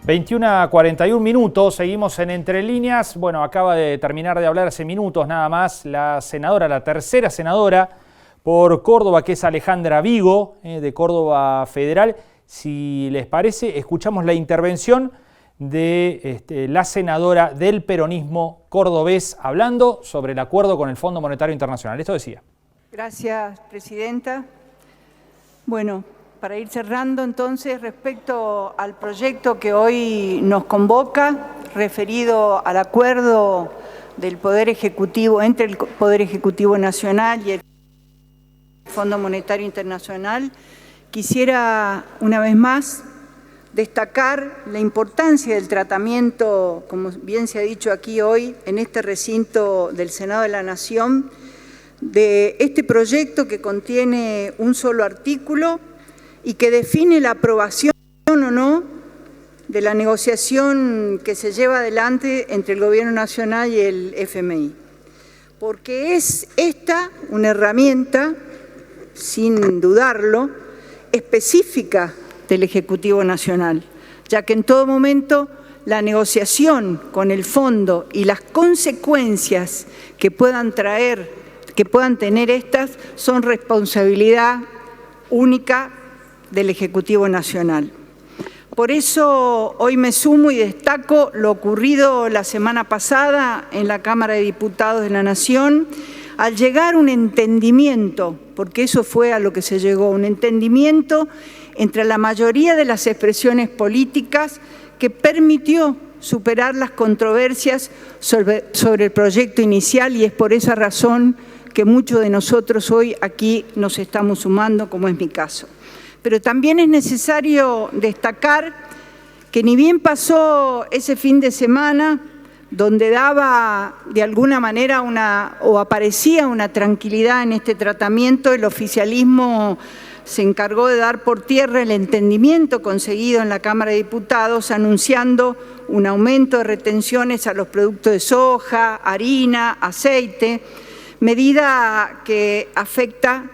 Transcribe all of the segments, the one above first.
21:41, seguimos en Entre Líneas. Bueno, acaba de terminar de hablar hace minutos nada más la senadora, la tercera senadora por Córdoba, que es Alejandra Vigo, de Córdoba Federal. Si les parece, escuchamos la intervención de la senadora del peronismo cordobés hablando sobre el acuerdo con el Fondo Monetario Internacional. Esto decía. Gracias, presidenta. Bueno, para ir cerrando entonces, respecto al proyecto que hoy nos convoca, referido al acuerdo del Poder Ejecutivo, entre el Poder Ejecutivo Nacional y el Fondo Monetario Internacional, quisiera una vez más destacar la importancia del tratamiento, como bien se ha dicho aquí hoy, en este recinto del Senado de la Nación, de este proyecto que contiene un solo artículo y que define la aprobación o no de la negociación que se lleva adelante entre el Gobierno Nacional y el FMI. Porque es esta una herramienta, sin dudarlo, específica del Ejecutivo Nacional, ya que en todo momento la negociación con el fondo y las consecuencias que puedan tener estas son responsabilidad única del Ejecutivo Nacional. Por eso hoy me sumo y destaco lo ocurrido la semana pasada en la Cámara de Diputados de la Nación, al llegar a un entendimiento, porque eso fue a lo que se llegó, un entendimiento entre la mayoría de las expresiones políticas que permitió superar las controversias sobre el proyecto inicial, y es por esa razón que muchos de nosotros hoy aquí nos estamos sumando, como es mi caso. Pero también es necesario destacar que ni bien pasó ese fin de semana, donde daba de alguna manera o aparecía una tranquilidad en este tratamiento, el oficialismo se encargó de dar por tierra el entendimiento conseguido en la Cámara de Diputados, anunciando un aumento de retenciones a los productos de soja, harina, aceite, medida que afecta,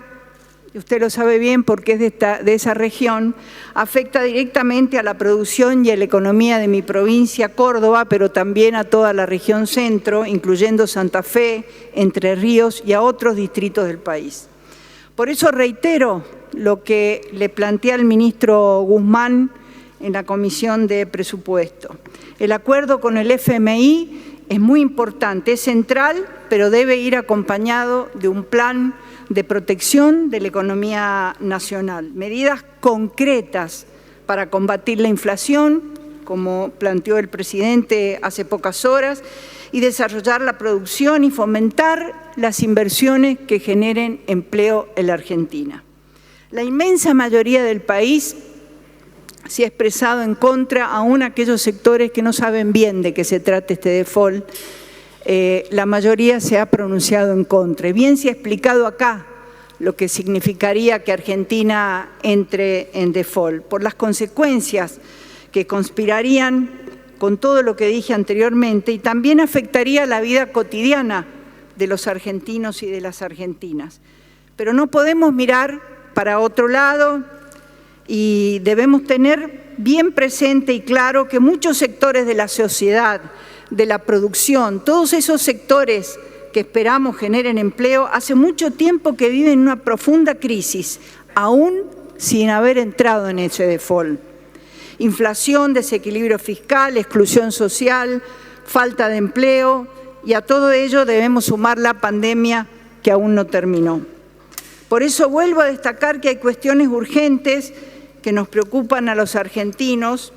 usted lo sabe bien porque es de esa región, afecta directamente a la producción y a la economía de mi provincia, Córdoba, pero también a toda la región centro, incluyendo Santa Fe, Entre Ríos y a otros distritos del país. Por eso reitero lo que le planteé al ministro Guzmán en la Comisión de Presupuesto. El acuerdo con el FMI es muy importante, es central, pero debe ir acompañado de un plan de protección de la economía nacional, medidas concretas para combatir la inflación, como planteó el presidente hace pocas horas, y desarrollar la producción y fomentar las inversiones que generen empleo en la Argentina. La inmensa mayoría del país se ha expresado en contra, aún aquellos sectores que no saben bien de qué se trata este default, la mayoría se ha pronunciado en contra. Y bien se ha explicado acá lo que significaría que Argentina entre en default, por las consecuencias que conspirarían con todo lo que dije anteriormente, y también afectaría la vida cotidiana de los argentinos y de las argentinas. Pero no podemos mirar para otro lado y debemos tener bien presente y claro que muchos sectores de la sociedad, de la producción, todos esos sectores que esperamos generen empleo, hace mucho tiempo que viven una profunda crisis, aún sin haber entrado en ese default. Inflación, desequilibrio fiscal, exclusión social, falta de empleo, y a todo ello debemos sumar la pandemia que aún no terminó. Por eso vuelvo a destacar que hay cuestiones urgentes que nos preocupan a los argentinos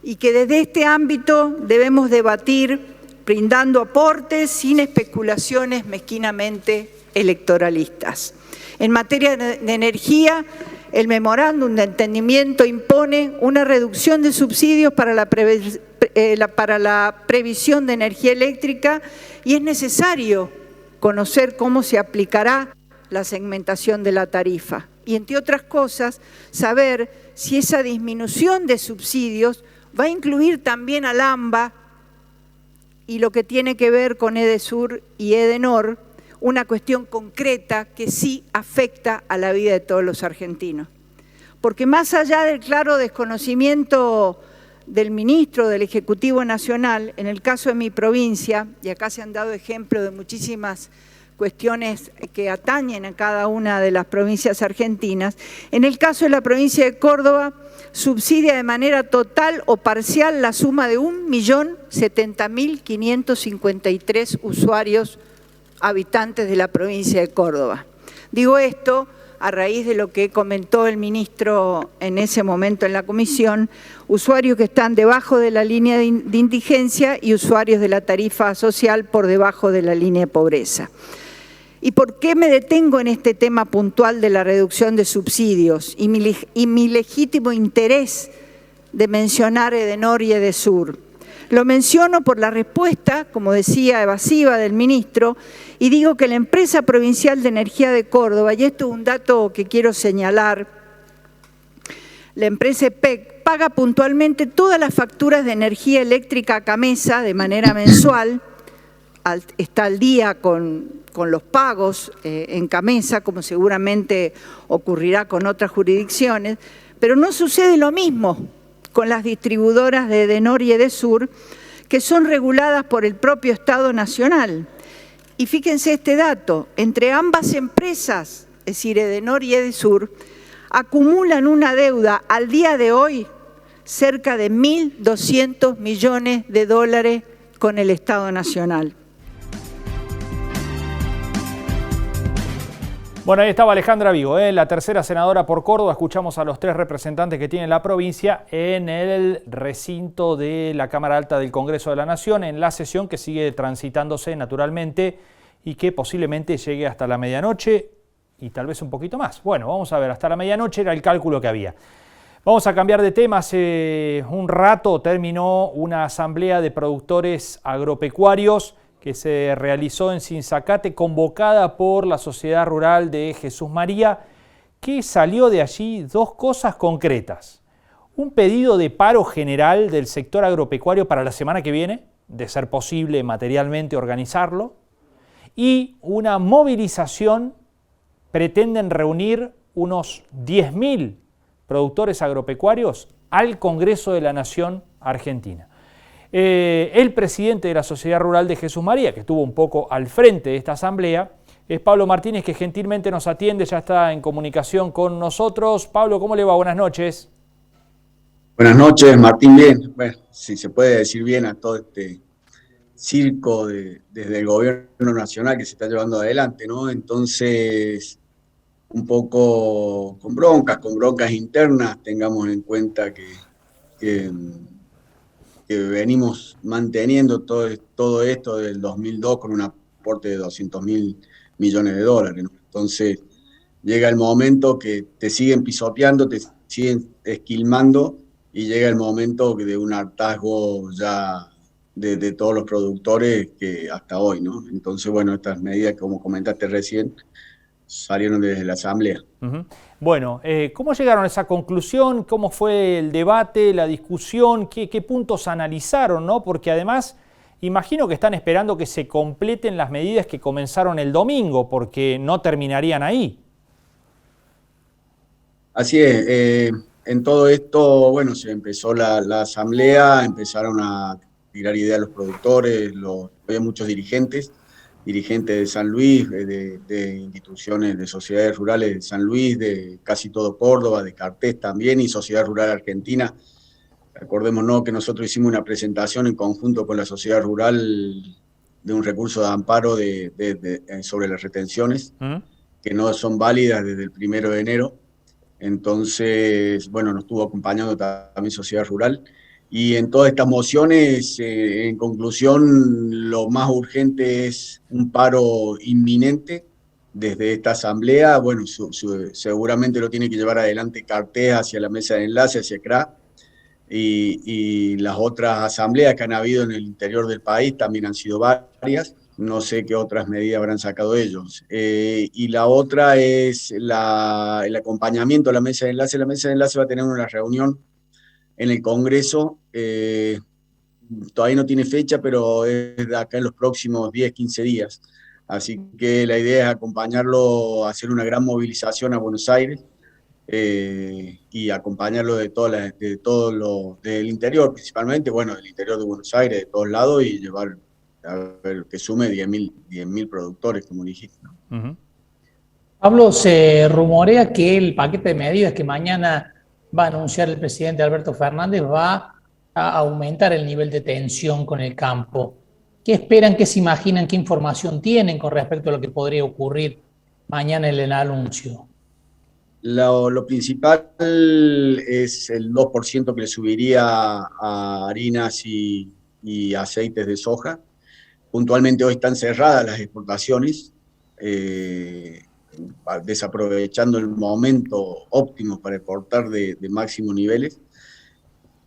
y que desde este ámbito debemos debatir brindando aportes sin especulaciones mezquinamente electoralistas. En materia de energía, el memorándum de entendimiento impone una reducción de subsidios para la previsión de energía eléctrica, y es necesario conocer cómo se aplicará la segmentación de la tarifa. Y entre otras cosas, saber si esa disminución de subsidios va a incluir también al AMBA y lo que tiene que ver con Edesur y Edenor, una cuestión concreta que sí afecta a la vida de todos los argentinos. Porque más allá del claro desconocimiento del ministro del Ejecutivo Nacional, en el caso de mi provincia, y acá se han dado ejemplos de muchísimas cuestiones que atañen a cada una de las provincias argentinas, en el caso de la provincia de Córdoba, subsidia de manera total o parcial la suma de 1.070.553 usuarios habitantes de la provincia de Córdoba. Digo esto a raíz de lo que comentó el ministro en ese momento en la comisión, usuarios que están debajo de la línea de indigencia y usuarios de la tarifa social por debajo de la línea de pobreza. ¿Y por qué me detengo en este tema puntual de la reducción de subsidios y mi legítimo interés de mencionar Edenor y Edesur? Lo menciono por la respuesta, como decía, evasiva del ministro, y digo que la empresa provincial de energía de Córdoba, y esto es un dato que quiero señalar, la empresa EPEC paga puntualmente todas las facturas de energía eléctrica a Camesa de manera mensual, está al día con los pagos en Camesa, como seguramente ocurrirá con otras jurisdicciones, pero no sucede lo mismo con las distribuidoras de Edenor y Edesur, que son reguladas por el propio Estado Nacional. Y fíjense este dato, entre ambas empresas, es decir, Edenor y Edesur, acumulan una deuda al día de hoy cerca de 1.200 millones de dólares con el Estado Nacional. Bueno, ahí estaba Alejandra Vigo, la tercera senadora por Córdoba. Escuchamos a los 3 representantes que tiene la provincia en el recinto de la Cámara Alta del Congreso de la Nación, en la sesión que sigue transitándose naturalmente y que posiblemente llegue hasta la medianoche y tal vez un poquito más. Bueno, vamos a ver, hasta la medianoche era el cálculo que había. Vamos a cambiar de tema. Hace un rato terminó una asamblea de productores agropecuarios que se realizó en Sinzacate, convocada por la Sociedad Rural de Jesús María, que salió de allí 2 cosas concretas. Un pedido de paro general del sector agropecuario para la semana que viene, de ser posible materialmente organizarlo, y una movilización. Pretenden reunir unos 10.000 productores agropecuarios al Congreso de la Nación Argentina. El presidente de la Sociedad Rural de Jesús María, que estuvo un poco al frente de esta asamblea, es Pablo Martínez, que gentilmente nos atiende, ya está en comunicación con nosotros. Pablo, ¿cómo le va? Buenas noches. Buenas noches, Martín, bien. Bueno, si se puede decir bien a todo este circo desde el gobierno nacional que se está llevando adelante, ¿no? Entonces, un poco con broncas internas, tengamos en cuenta que venimos manteniendo todo esto del 2002 con un aporte de 200.000 millones de dólares, ¿no? Entonces, llega el momento que te siguen pisoteando, te siguen esquilmando, y llega el momento de un hartazgo ya de todos los productores que hasta hoy, ¿no? Entonces, bueno, estas medidas, como comentaste recién, salieron desde la asamblea. Uh-huh. Bueno, ¿cómo llegaron a esa conclusión? ¿Cómo fue el debate, la discusión? ¿Qué puntos analizaron, ¿no? Porque además, imagino que están esperando que se completen las medidas que comenzaron el domingo, porque no terminarían ahí. Así es. En todo esto, bueno, se empezó la asamblea, empezaron a tirar ideas los productores, había muchos dirigentes de San Luis, de instituciones de sociedades rurales de San Luis, de casi todo Córdoba, de Cartés también, y Sociedad Rural Argentina. Acordémonos que nosotros hicimos una presentación en conjunto con la Sociedad Rural de un recurso de amparo sobre las retenciones, que no son válidas desde el 1 de enero. Entonces, bueno, nos estuvo acompañando también Sociedad Rural. Y en todas estas mociones, en conclusión, lo más urgente es un paro inminente desde esta asamblea. Bueno, seguramente lo tiene que llevar adelante Cartés hacia la mesa de enlace, hacia CRA, y las otras asambleas que han habido en el interior del país también han sido varias. No sé qué otras medidas habrán sacado ellos. Y la otra es el acompañamiento a la mesa de enlace. La mesa de enlace va a tener una reunión en el Congreso, todavía no tiene fecha, pero es de acá en los próximos 10, 15 días. Así que la idea es acompañarlo, hacer una gran movilización a Buenos Aires, y acompañarlo del interior, principalmente, bueno, del interior de Buenos Aires, de todos lados, y llevar, a ver, que sume 10.000 productores, como dijiste, ¿no? Ujú. Pablo, se rumorea que el paquete de medidas que mañana va a anunciar el presidente Alberto Fernández va a aumentar el nivel de tensión con el campo. ¿Qué esperan, qué se imaginan, qué información tienen con respecto a lo que podría ocurrir mañana en el anuncio? Lo principal es el 2% que le subiría a harinas y aceites de soja. Puntualmente hoy están cerradas las exportaciones, desaprovechando el momento óptimo para exportar de máximos niveles.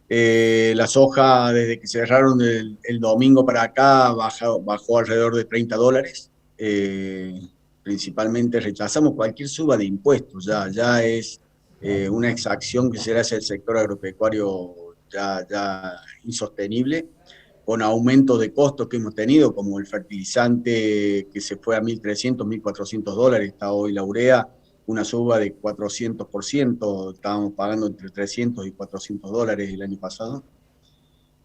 La soja, desde que cerraron el domingo para acá, bajó alrededor de $30. Principalmente rechazamos cualquier suba de impuestos, ya es una exacción que se le hace al sector agropecuario ya insostenible, con aumentos de costos que hemos tenido, como el fertilizante que se fue a $1.300, $1.400, está hoy la urea, una suba de 400%, estábamos pagando entre $300 y $400 el año pasado,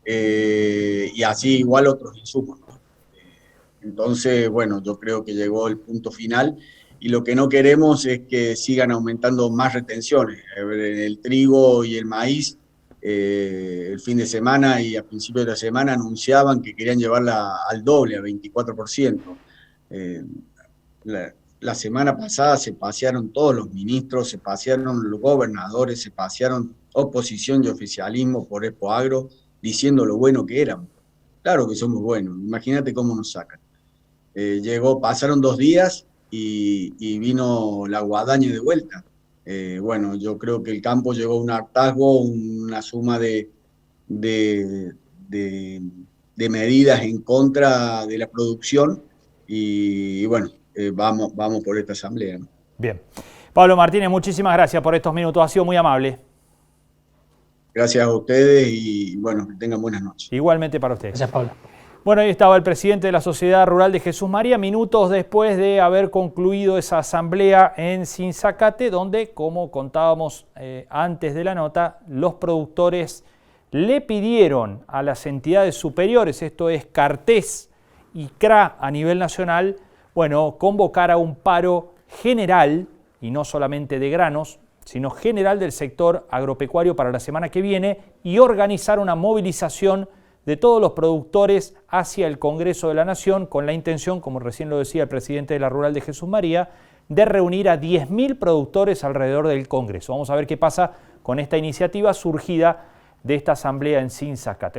y así igual otros insumos, ¿no? Entonces, bueno, yo creo que llegó el punto final y lo que no queremos es que sigan aumentando más retenciones. El trigo y el maíz, el fin de semana y a principios de la semana anunciaban que querían llevarla al doble, a 24%. La semana pasada se pasearon todos los ministros, se pasearon los gobernadores, se pasearon oposición y oficialismo por Expo Agro diciendo lo bueno que éramos. Claro que somos buenos, imagínate cómo nos sacan. Pasaron 2 días y vino la guadaña de vuelta. Bueno, yo creo que el campo llegó a un hartazgo, una suma de medidas en contra de la producción y bueno, vamos por esta asamblea, ¿no? Bien. Pablo Martínez, muchísimas gracias por estos minutos, ha sido muy amable. Gracias a ustedes y bueno, que tengan buenas noches. Igualmente para ustedes. Gracias, Pablo. Bueno, ahí estaba el presidente de la Sociedad Rural de Jesús María, minutos después de haber concluido esa asamblea en Sinzacate, donde, como contábamos antes de la nota, los productores le pidieron a las entidades superiores, esto es Cartés y CRA a nivel nacional, bueno, convocar a un paro general, y no solamente de granos, sino general del sector agropecuario para la semana que viene y organizar una movilización de todos los productores hacia el Congreso de la Nación con la intención, como recién lo decía el presidente de la Rural de Jesús María, de reunir a 10.000 productores alrededor del Congreso. Vamos a ver qué pasa con esta iniciativa surgida de esta asamblea en Sinzacate.